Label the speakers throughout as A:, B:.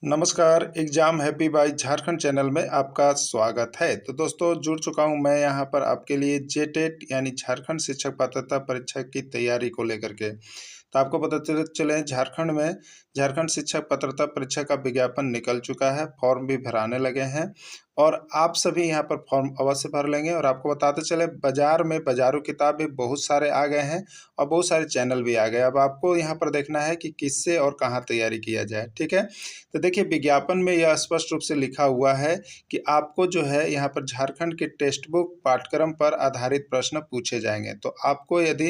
A: नमस्कार, exam happy by Jharkhand channel में आपका स्वागत है। तो दोस्तों जुड़ चुका हूं मैं यहां पर आपके लिए जेटेट यानी झारखंड शिक्षक पात्रता परीक्षा की तैयारी को लेकर के। तो आपको पता चले झारखंड में झारखंड शिक्षक पात्रता परीक्षा का विज्ञापन निकल चुका है, फॉर्म भी भराने लगे हैं और आप सभी यहां पर फॉर्म अवश्य भर लेंगे। और आपको बताते चले बाज़ार में बाज़ारू किताब भी बहुत सारे आ गए हैं और बहुत सारे चैनल भी आ गए। अब आपको यहाँ पर देखना है कि किससे और कहाँ तैयारी किया जाए, ठीक है। तो देखिए विज्ञापन में यह स्पष्ट रूप से लिखा हुआ है कि आपको जो है यहाँ पर झारखंड के टेक्स्ट बुक पाठ्यक्रम पर आधारित प्रश्न पूछे जाएंगे। तो आपको यदि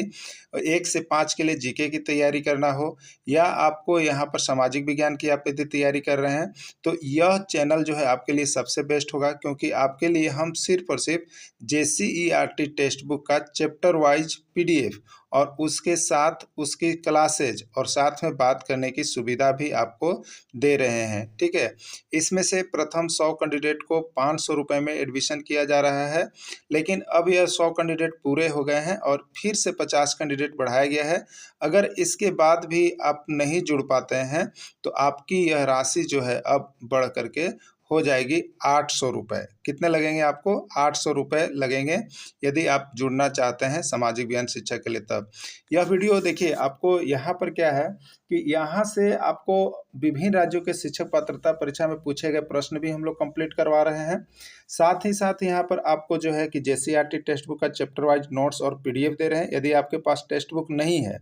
A: 1 से 5 के लिए जीके की तैयारी करना हो या आपको यहाँ पर सामाजिक विज्ञान की आप यदि तैयारी कर रहे हैं तो यह चैनल जो है आपके लिए सबसे बेस्ट होगा, क्योंकि आपके लिए हम सिर्फ और सिर्फ JCERT टेक्स्ट बुक का चैप्टर वाइज PDF और उसके साथ उसकी क्लासेज और साथ में बात करने की सुविधा भी आपको दे रहे हैं, ठीक है। इसमें से प्रथम 100 कैंडिडेट को 500 रुपये में एडमिशन किया जा रहा है, लेकिन अब यह 100 कैंडिडेट पूरे हो गए हैं और फिर से 50 कैंडिडेट बढ़ाया गया है। अगर इसके बाद भी आप नहीं जुड़ पाते हैं तो आपकी यह राशि जो है अब बढ़ करके हो जाएगी 800 रुपये। कितने लगेंगे आपको? 800 रुपये लगेंगे यदि आप जुड़ना चाहते हैं सामाजिक विज्ञान शिक्षा के लिए। तब यह वीडियो देखिए, आपको यहाँ पर क्या है कि यहाँ से आपको विभिन्न राज्यों के शिक्षक पात्रता परीक्षा में पूछे गए प्रश्न भी हम लोग कंप्लीट करवा रहे हैं। साथ ही साथ यहाँ पर आपको जो है कि JCERT टेक्स्ट बुक का चैप्टर वाइज नोट्स और PDF दे रहे हैं। यदि आपके पास टेक्स्ट बुक नहीं है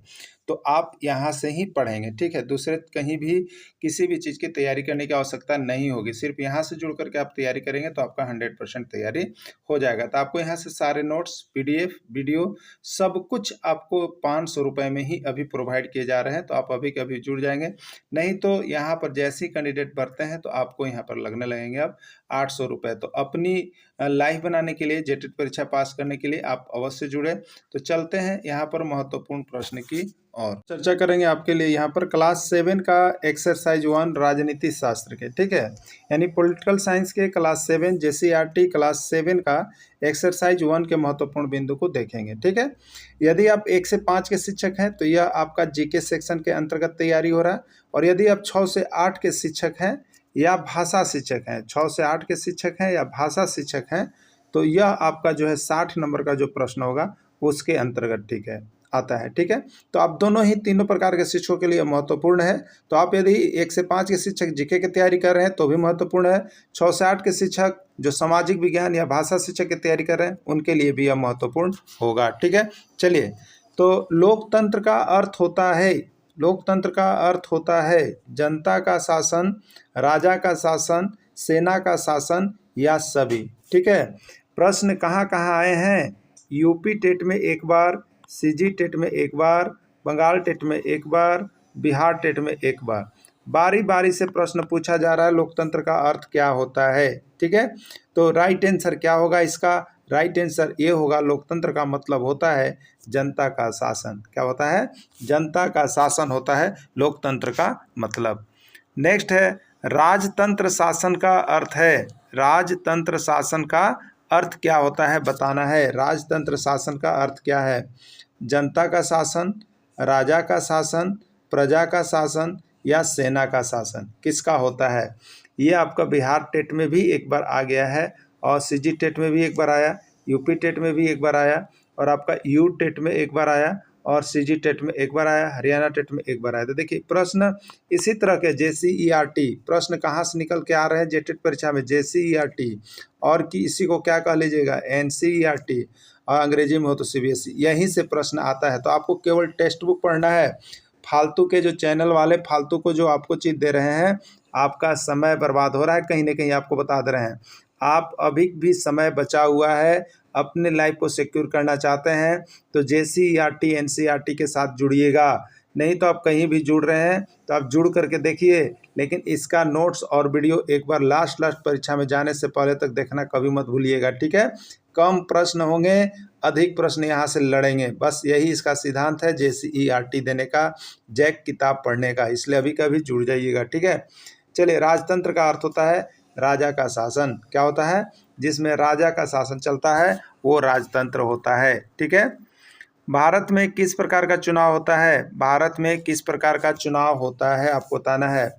A: तो आप यहाँ से ही पढ़ेंगे, ठीक है। दूसरे कहीं भी किसी भी चीज़ की तैयारी करने की आवश्यकता नहीं होगी, सिर्फ यहाँ से जुड़ करके आप तैयारी करेंगे तो आपका 100% तैयारी हो जाएगा। तो आपको यहाँ से सारे नोट्स, PDF, वीडियो सब कुछ आपको 500 रुपये में ही अभी प्रोवाइड किए जा रहे हैं। तो आप अभी के अभी जुड़ जाएंगे, नहीं तो यहाँ पर जैसे ही कैंडिडेट बढ़ते हैं तो आपको यहाँ पर लगने लगेंगे अब 800 रुपये। तो अपनी लाइफ बनाने के लिए, जेटेट परीक्षा पास करने के लिए आप अवश्य जुड़े। तो चलते हैं यहाँ पर महत्वपूर्ण प्रश्न की और चर्चा करेंगे आपके लिए यहाँ पर क्लास 7 का एक्सरसाइज 1 राजनीति शास्त्र के, ठीक है, यानी पॉलिटिकल साइंस के क्लास 7 JCERT क्लास 7 का एक्सरसाइज 1 के महत्वपूर्ण बिंदु को देखेंगे, ठीक है। यदि आप 1 से 5 के शिक्षक हैं तो यह आपका GK सेक्शन के अंतर्गत तैयारी हो रहा है। और यदि आप 6 से 8 के शिक्षक हैं या भाषा शिक्षक हैं, 6 से 8 के शिक्षक हैं या भाषा शिक्षक हैं, तो यह आपका जो है 60 नंबर का जो प्रश्न होगा उसके अंतर्गत, ठीक है, आता है, ठीक है। तो आप दोनों ही तीनों प्रकार के शिक्षकों के लिए महत्वपूर्ण है। तो आप यदि 1 से 5 के शिक्षक जीके की तैयारी कर रहे हैं तो भी महत्वपूर्ण है। 6 से 8 के शिक्षक जो सामाजिक विज्ञान या भाषा शिक्षक की तैयारी कर रहे हैं उनके लिए भी यह महत्वपूर्ण होगा, ठीक है। चलिए, तो लोकतंत्र का अर्थ होता है, लोकतंत्र का अर्थ होता है जनता का शासन, राजा का शासन, सेना का शासन या सभी, ठीक है। प्रश्न कहाँ कहाँ आए हैं? यूपी टेट में एक बार, CG टेट में एक बार, बंगाल टेट में एक बार, बिहार टेट में एक बार। बारी बारी से प्रश्न पूछा जा रहा है लोकतंत्र का अर्थ क्या होता है, ठीक है। तो राइट आंसर क्या होगा इसका? राइट आंसर ये होगा, लोकतंत्र का मतलब होता है जनता का शासन। क्या होता है? जनता का शासन होता है लोकतंत्र का मतलब। नेक्स्ट है राजतंत्र शासन का अर्थ है, राजतंत्र शासन का अर्थ क्या होता है बताना है। राजतंत्र शासन का अर्थ क्या है? जनता का शासन, राजा का शासन, प्रजा का शासन या सेना का शासन, किसका होता है? ये आपका बिहार टेट में भी एक बार आ गया है और CG टेट में भी एक बार आया, यूपी टेट में भी एक बार आया और आपका यू टेट में एक बार आया और CG टेट में एक बार आया, हरियाणा टेट में एक बार आया। तो देखिए प्रश्न इसी तरह के JCERT प्रश्न कहाँ से निकल के आ रहे हैं जेटेट परीक्षा में? JCERT और कि इसी को क्या कह लीजिएगा? NCERT और अंग्रेजी में हो तो CBSE, यहीं से प्रश्न आता है। तो आपको केवल टेक्स्ट बुक पढ़ना है। फालतू के जो चैनल वाले फालतू को जो आपको चीज़ दे रहे हैं, आपका समय बर्बाद हो रहा है, कहीं ना कहीं आपको बता दे रहे हैं। आप अभी भी समय बचा हुआ है, अपने लाइफ को सिक्योर करना चाहते हैं तो JCERT NCERT के साथ जुड़िएगा। नहीं तो आप कहीं भी जुड़ रहे हैं तो आप जुड़ करके देखिए, लेकिन इसका नोट्स और वीडियो एक बार लास्ट परीक्षा में जाने से पहले तक देखना कभी मत भूलिएगा, ठीक है। कम प्रश्न होंगे, अधिक प्रश्न यहाँ से लड़ेंगे, बस यही इसका सिद्धांत है JCERT देने का, जैक किताब पढ़ने का। इसलिए अभी कभी जुड़ जाइएगा, ठीक है। चलिए, राजतंत्र का अर्थ होता है राजा का शासन। क्या होता है? जिसमें राजा का शासन चलता है वो राजतंत्र होता है, ठीक है। भारत में किस प्रकार का चुनाव होता है? भारत में किस प्रकार का चुनाव होता है आपको बताना है।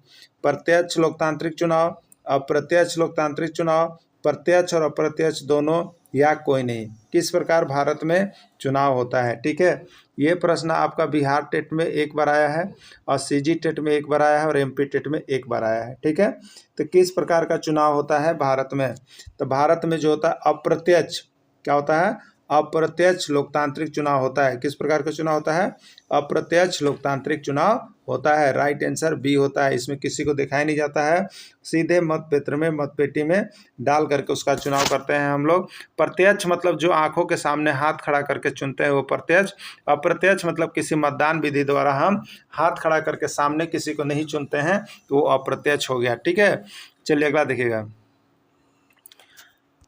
A: प्रत्यक्ष लोकतांत्रिक चुनाव, अप्रत्यक्ष लोकतांत्रिक चुनाव, प्रत्यक्ष और अप्रत्यक्ष दोनों, या कोई नहीं। किस प्रकार भारत में चुनाव होता है, ठीक है। ये प्रश्न आपका बिहार टेट में एक बार आया है और सीजी टेट में एक बार आया है और एमपी टेट में एक बार आया है, ठीक है। तो किस प्रकार का चुनाव होता है भारत में, तो भारत में जो होता है अप्रत्यक्ष, क्या होता है, अप्रत्यक्ष लोकतांत्रिक चुनाव होता है। किस प्रकार का चुनाव होता है, अप्रत्यक्ष लोकतांत्रिक चुनाव होता है। राइट आंसर बी होता है। इसमें किसी को दिखाया नहीं जाता है, सीधे मतपत्र में मतपेटी में डाल करके उसका चुनाव करते हैं हम लोग। प्रत्यक्ष मतलब जो आंखों के सामने हाथ खड़ा करके चुनते हैं वो प्रत्यक्ष। अप्रत्यक्ष मतलब किसी मतदान विधि द्वारा हम हाथ खड़ा करके सामने किसी को नहीं चुनते हैं तो वो अप्रत्यक्ष हो गया, ठीक है। चलिए अगला देखिएगा,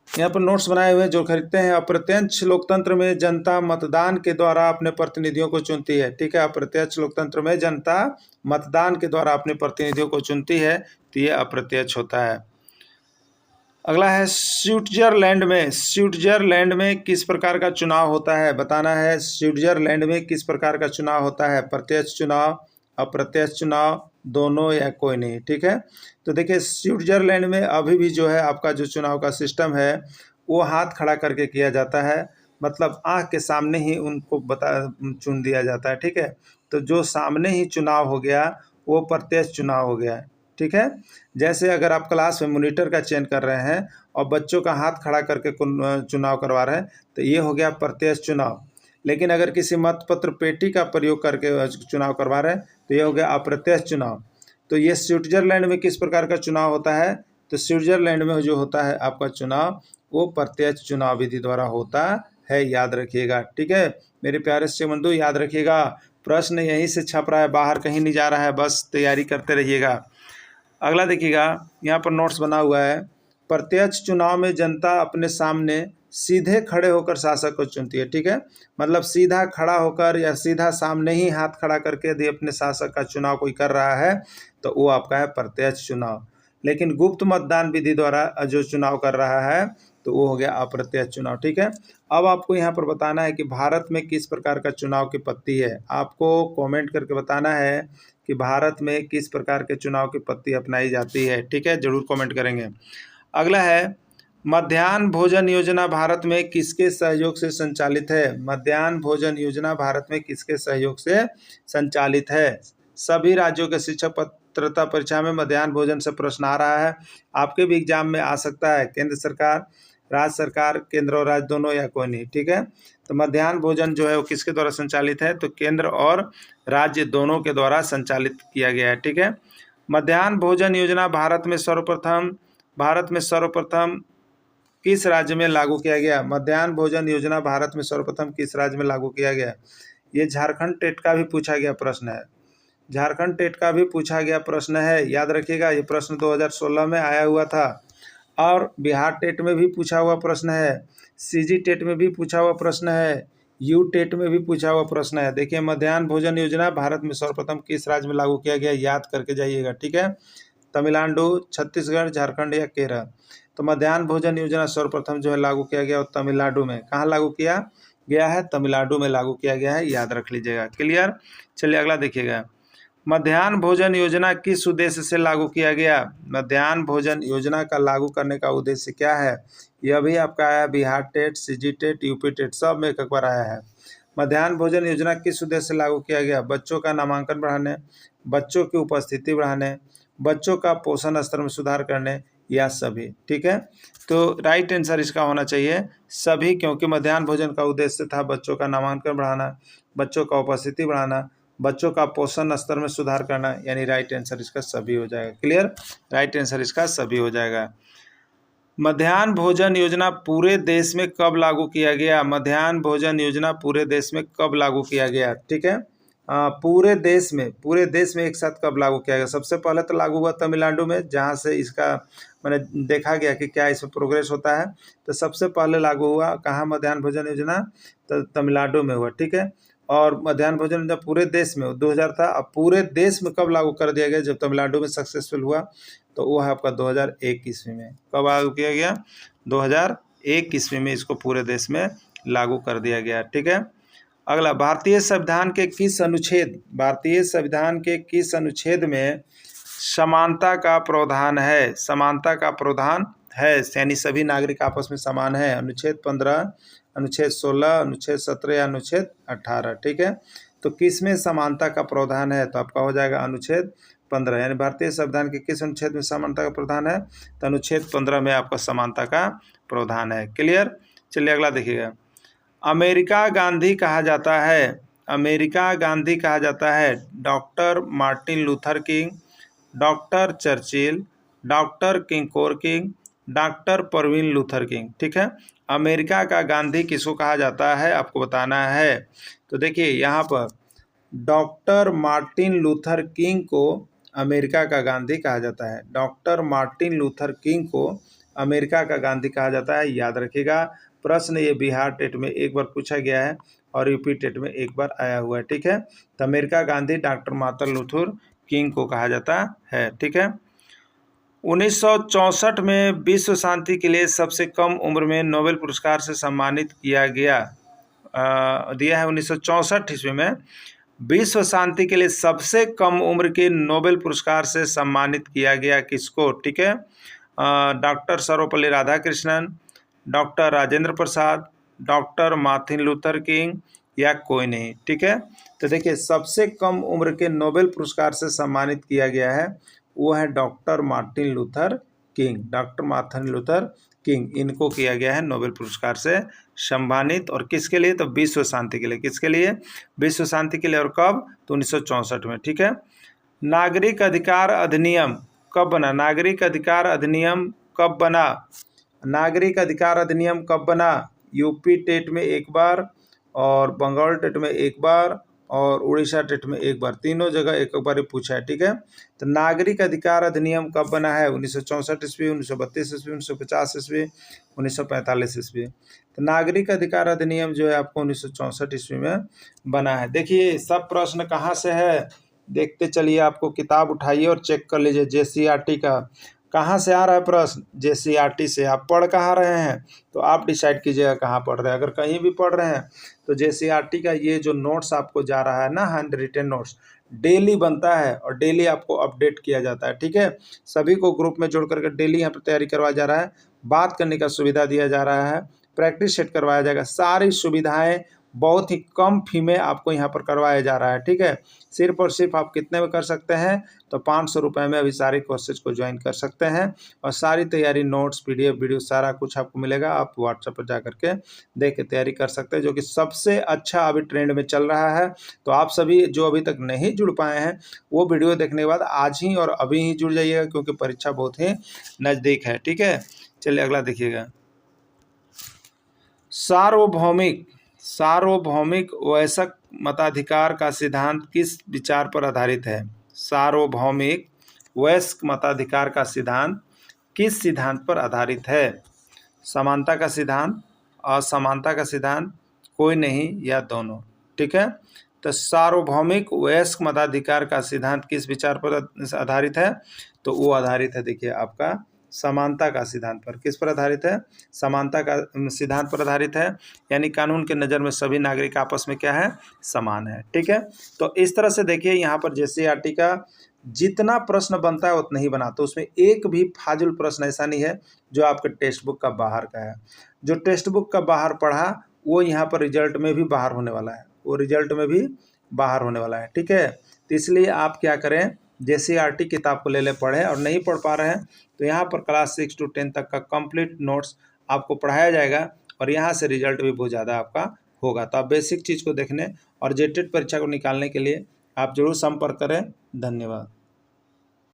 A: यहाँ पर नोट्स बनाए हुए जो खरीदते हैं। अप्रत्यक्ष लोकतंत्र में जनता मतदान के द्वारा अपने प्रतिनिधियों को चुनती है, ठीक है। अप्रत्यक्ष लोकतंत्र में जनता मतदान के द्वारा अपने प्रतिनिधियों को चुनती है, तो ये अप्रत्यक्ष होता है। अगला है स्विट्जरलैंड में, स्विट्जरलैंड में किस प्रकार का चुनाव होता है, बताना है। स्विट्जरलैंड में किस प्रकार का चुनाव होता है, प्रत्यक्ष चुनाव, अप्रत्यक्ष चुनाव, दोनों, या कोई नहीं, ठीक है। तो देखिए स्विट्जरलैंड में अभी भी जो है आपका जो चुनाव का सिस्टम है वो हाथ खड़ा करके किया जाता है, मतलब आँख के सामने ही उनको चुन दिया जाता है, ठीक है। तो जो सामने ही चुनाव हो गया वो प्रत्यक्ष चुनाव हो गया, ठीक है। जैसे अगर आप क्लास में मॉनिटर का चयन कर रहे हैं और बच्चों का हाथ खड़ा करके चुनाव करवा रहे हैं तो ये हो गया प्रत्यक्ष चुनाव। लेकिन अगर किसी मतपत्र पेटी का प्रयोग करके चुनाव करवा रहे हैं तो ये हो गया अप्रत्यक्ष चुनाव। तो ये स्विट्जरलैंड में किस प्रकार का चुनाव होता है, तो स्विट्जरलैंड में जो होता है आपका चुनाव वो प्रत्यक्ष चुनाव विधि द्वारा होता है, याद रखिएगा, ठीक है। मेरे प्यारे से बंधु याद रखिएगा, प्रश्न यहीं से छप रहा है, बाहर कहीं नहीं जा रहा है, बस तैयारी करते रहिएगा। अगला देखिएगा, यहाँ पर नोट्स बना हुआ है। प्रत्यक्ष चुनाव में जनता अपने सामने सीधे खड़े होकर शासक को चुनती है, ठीक है। मतलब सीधा खड़ा होकर या सीधा सामने ही हाथ खड़ा करके यदि अपने शासक का चुनाव कोई कर रहा है तो वो आपका है प्रत्यक्ष चुनाव। लेकिन गुप्त मतदान विधि द्वारा जो चुनाव कर रहा है तो वो हो गया अप्रत्यक्ष चुनाव, ठीक है। अब आपको यहाँ पर बताना है कि भारत में किस प्रकार का चुनाव की पद्धति है। आपको कमेंट करके बताना है कि भारत में किस प्रकार के चुनाव की पद्धति अपनाई जाती है, ठीक है, जरूर कमेंट करेंगे। अगला है मध्याह्न भोजन योजना भारत में किसके सहयोग से संचालित है। मध्याह्न भोजन योजना भारत में किसके सहयोग से संचालित है। सभी राज्यों के शिक्षक पात्रता परीक्षा में मध्याह्न भोजन से प्रश्न आ रहा है, आपके भी एग्जाम में आ सकता है। केंद्र सरकार, राज्य सरकार, केंद्र और राज्य दोनों, या कोई नहीं, ठीक है। तो मध्याह्न भोजन जो है वो किसके द्वारा संचालित है, तो केंद्र और राज्य दोनों के द्वारा संचालित किया गया है, ठीक है। मध्याह्न भोजन योजना भारत में सर्वप्रथम किस राज्य में लागू किया गया। मध्याह्न भोजन योजना भारत में सर्वप्रथम किस राज्य में लागू किया गया। ये झारखंड टेट का भी पूछा गया प्रश्न है, झारखंड टेट का भी पूछा गया प्रश्न है, याद रखिएगा। ये प्रश्न 2016 में आया हुआ था और बिहार टेट में भी पूछा हुआ प्रश्न है, सीजी टेट में भी पूछा हुआ प्रश्न है, यू टेट में भी पूछा हुआ प्रश्न है। देखिए मध्याह्न भोजन योजना भारत में सर्वप्रथम किस राज्य में लागू किया गया, याद करके जाइएगा, ठीक है। तमिलनाडु, छत्तीसगढ़, झारखंड या केरल। तो मध्याह्न भोजन योजना सर्वप्रथम जो है लागू किया गया तमिलनाडु में। कहाँ लागू किया गया है, तमिलनाडु में लागू किया गया है, याद रख लीजिएगा, क्लियर। चलिए अगला देखिएगा, मध्याह्न भोजन योजना किस उद्देश्य से लागू किया गया। मध्याह्न भोजन योजना का लागू करने का उद्देश्य क्या है, यह भी आपका आया Bihar TET, CG TET, UP TET, सब में एक बार आया है। मध्याह्न भोजन योजना किस उद्देश्य से लागू किया गया, बच्चों का नामांकन बढ़ाने, बच्चों की उपस्थिति बढ़ाने, बच्चों का पोषण स्तर में सुधार करने, या सभी, ठीक है। तो राइट आंसर इसका होना चाहिए सभी, क्योंकि मध्याह्न भोजन का उद्देश्य था बच्चों का नामांकन बढ़ाना, बच्चों का उपस्थिति बढ़ाना, बच्चों का पोषण स्तर में सुधार करना, यानी राइट आंसर इसका सभी हो जाएगा, क्लियर। राइट आंसर इसका सभी हो जाएगा। मध्याह्न भोजन योजना पूरे देश में कब लागू किया गया। मध्याह्न भोजन योजना पूरे देश में कब लागू किया गया, ठीक है। पूरे देश में एक साथ कब लागू किया गया। सबसे पहले तो लागू हुआ तमिलनाडु में, जहाँ से इसका मैंने देखा गया कि क्या इसमें प्रोग्रेस होता है। तो सबसे पहले लागू हुआ कहाँ मध्याह्न भोजन योजना, तो तमिलनाडु में हुआ, ठीक है। और मध्याह्न भोजन योजना पूरे देश में 2000 था। अब पूरे देश में कब लागू कर दिया गया, जब तमिलनाडु में सक्सेसफुल हुआ, तो वो है आपका 2001 ईस्वी में। कब लागू किया गया, 2001 ईस्वी में इसको पूरे देश में लागू कर दिया गया, ठीक है। अगला, भारतीय संविधान के किस अनुच्छेद में समानता का प्रावधान है, समानता का प्रावधान है, यानी सभी नागरिक आपस में समान है। अनुच्छेद 15, अनुच्छेद 16, अनुच्छेद 17 या अनुच्छेद 18। ठीक है, तो किस में समानता का प्रावधान है? तो आपका हो जाएगा अनुच्छेद 15। यानी भारतीय संविधान के किस अनुच्छेद में समानता का प्रावधान है? तो अनुच्छेद 15 में आपका समानता का प्रावधान है। क्लियर? चलिए अगला देखिएगा। अमेरिका गांधी कहा जाता है, अमेरिका गांधी कहा जाता है doctor Martin Luther King, doctor Churchill, doctor किंगकोर किंग, डॉक्टर परवीन लूथर किंग। ठीक है, अमेरिका का गांधी किसको कहा जाता है आपको बताना है। तो देखिए यहाँ पर डॉक्टर मार्टिन लूथर किंग को अमेरिका का गांधी कहा जाता है। डॉक्टर मार्टिन लूथर किंग को अमेरिका का गांधी कहा जाता है। याद रखिएगा, प्रश्न ये बिहार टेट में एक बार पूछा गया है और यूपी टेट में एक बार आया हुआ है। ठीक है, तो America Gandhi doctor Martin Luther king को कहा जाता है। ठीक है, 1964 में विश्व शांति के लिए सबसे कम उम्र में नोबेल पुरस्कार से सम्मानित किया गया दिया है। 1964 ईस्वी में विश्व शांति के लिए सबसे कम उम्र के नोबेल पुरस्कार से सम्मानित किया गया किसको? ठीक है, doctor Sarvepalli Radhakrishnan, doctor Rajendra Prasad, doctor Martin Luther king या कोई नहीं। ठीक है, तो देखिए सबसे कम उम्र के नोबेल पुरस्कार से सम्मानित किया गया है वो है doctor Martin Luther King, doctor Martin Luther king, इनको किया गया है नोबेल पुरस्कार से सम्मानित। और किसके लिए? तो विश्व शांति के लिए। किसके लिए? विश्व शांति के लिए। और कब? तो 1964 में। ठीक है, नागरिक अधिकार अधिनियम कब बना? नागरिक अधिकार अधिनियम कब बना? नागरिक अधिकार अधिनियम कब बना? यूपी टेट में एक बार और बंगाल टेट में एक बार और उड़ीसा टेट में एक बार, तीनों जगह एक बार ही पूछा है। ठीक है, तो नागरिक अधिकार अधिनियम कब बना है? 1964 ईस्वी, 1932 ईस्वी, 1950 ईस्वी, 1945 ईस्वी। तो नागरिक अधिकार अधिनियम जो है आपको 1964 ईस्वी में बना है। देखिए सब प्रश्न कहाँ से है देखते चलिए, आपको किताब उठाइए और चेक कर लीजिए JCERT का कहाँ से आ रहा है प्रश्न। JCERT से। आप पढ़ कहाँ रहे हैं तो आप डिसाइड कीजिएगा कहाँ पढ़ रहे हैं। अगर कहीं भी पढ़ रहे हैं तो JCERT का ये जो नोट्स आपको जा रहा है ना, हैंड रिटेन नोट्स डेली बनता है और डेली आपको अपडेट किया जाता है। ठीक है, सभी को ग्रुप में जोड़ करके डेली यहाँ पर तैयारी करवाया जा रहा है, बात करने का सुविधा दिया जा रहा है, प्रैक्टिस सेट करवाया जाएगा, सारी सुविधाएं बहुत ही कम फी में आपको यहाँ पर करवाया जा रहा है। ठीक है, सिर्फ और सिर्फ आप कितने में कर सकते हैं? तो 500 रुपये में अभी सारे कोर्सेज को ज्वाइन कर सकते हैं और सारी तैयारी नोट्स PDF वीडियो सारा कुछ आपको मिलेगा। आप व्हाट्सएप पर जा करके देख के तैयारी कर सकते हैं, जो कि सबसे अच्छा अभी ट्रेंड में चल रहा है। तो आप सभी जो अभी तक नहीं जुड़ पाए हैं वो वीडियो देखने के बाद आज ही और अभी ही जुड़ जाइएगा, क्योंकि परीक्षा बहुत ही नज़दीक है। ठीक है, चलिए अगला देखिएगा। सार्वभौमिक वयस्क मताधिकार का सिद्धांत किस विचार पर आधारित है? सार्वभौमिक वयस्क मताधिकार का सिद्धांत किस सिद्धांत पर आधारित है? समानता का सिद्धांत, असमानता का सिद्धांत, कोई नहीं या दोनों। ठीक है, तो सार्वभौमिक वयस्क मताधिकार का सिद्धांत किस विचार पर आधारित है? तो वो आधारित है देखिए आपका समानता का सिद्धांत पर। किस पर आधारित है? समानता का सिद्धांत पर आधारित है, यानी कानून के नज़र में सभी नागरिक आपस में क्या है? समान है। ठीक है, तो इस तरह से देखिए यहाँ पर JCERT का जितना प्रश्न बनता है उतना ही बना, तो उसमें एक भी फाजुल प्रश्न ऐसा नहीं है जो आपके टेक्स्ट बुक का बाहर का है। जो टेक्स्ट बुक का बाहर पढ़ा वो यहाँ पर रिजल्ट में भी बाहर होने वाला है, वो रिजल्ट में भी बाहर होने वाला है। ठीक है, तो इसलिए आप क्या करें, JCERT किताब को ले पढ़ें, और नहीं पढ़ पा रहे हैं तो यहाँ पर क्लास 6 to 10 तक का कंप्लीट नोट्स आपको पढ़ाया जाएगा और यहाँ से रिजल्ट भी बहुत ज़्यादा आपका होगा। तो आप बेसिक चीज़ को देखने और JTET परीक्षा को निकालने के लिए आप जरूर संपर्क करें। धन्यवाद।